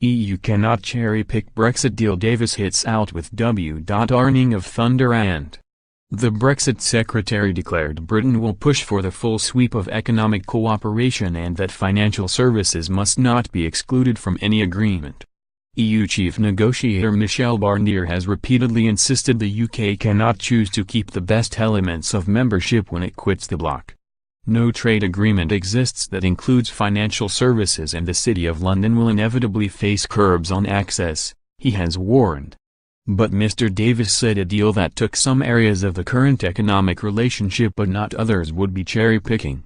EU cannot cherry-pick Brexit deal. Davis hits out with w.arning of thunder and the Brexit Secretary declared Britain will push for the full sweep of economic cooperation and that financial services must not be excluded from any agreement. EU chief negotiator Michel Barnier has repeatedly insisted the UK cannot choose to keep the best elements of membership when it quits the bloc. No trade agreement exists that includes financial services, and the City of London will inevitably face curbs on access, he has warned. But Mr. Davis said a deal that took some areas of the current economic relationship but not others would be cherry-picking.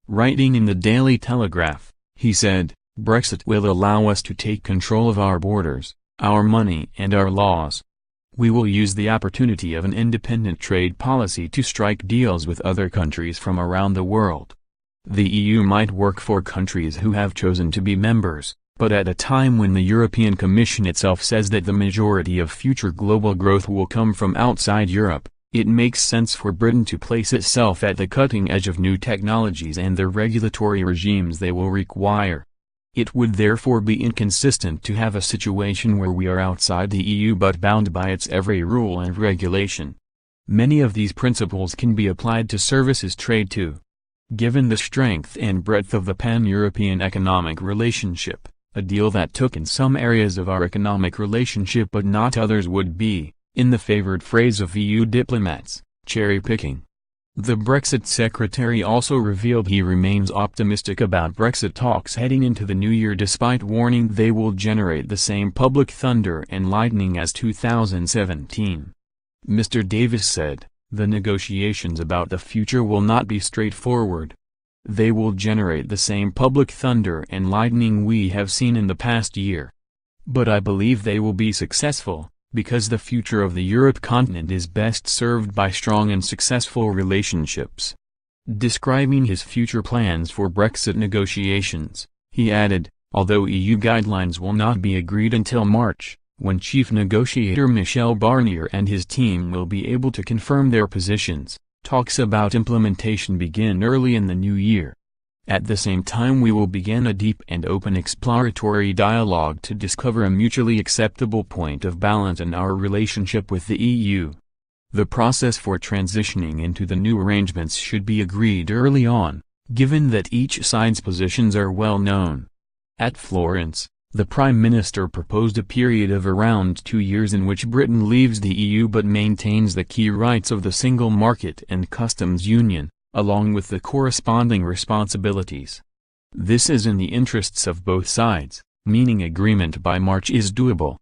Writing in the Daily Telegraph, he said, "Brexit will allow us to take control of our borders, our money and our laws. We will use the opportunity of an independent trade policy to strike deals with other countries from around the world. The EU might work for countries who have chosen to be members, but at a time when the European Commission itself says that the majority of future global growth will come from outside Europe, it makes sense for Britain to place itself at the cutting edge of new technologies and the regulatory regimes they will require. It would therefore be inconsistent to have a situation where we are outside the EU but bound by its every rule and regulation. Many of these principles can be applied to services trade too. Given the strength and breadth of the pan-European economic relationship, a deal that took in some areas of our economic relationship but not others would be, in the favored phrase of EU diplomats, cherry-picking." The Brexit Secretary also revealed he remains optimistic about Brexit talks heading into the new year despite warning they will generate the same public thunder and lightning as 2017. Mr. Davis said, "The negotiations about the future will not be straightforward. They will generate the same public thunder and lightning we have seen in the past year. But I believe they will be successful, because the future of the Europe continent is best served by strong and successful relationships." Describing his future plans for Brexit negotiations, he added, "Although EU guidelines will not be agreed until March, when chief negotiator Michel Barnier and his team will be able to confirm their positions, talks about implementation begin early in the new year. At the same time we will begin a deep and open exploratory dialogue to discover a mutually acceptable point of balance in our relationship with the EU. The process for transitioning into the new arrangements should be agreed early on, given that each side's positions are well known." At Florence, the Prime Minister proposed a period of around 2 years in which Britain leaves the EU but maintains the key rights of the single market and customs union, along with the corresponding responsibilities. This is in the interests of both sides, meaning agreement by March is doable.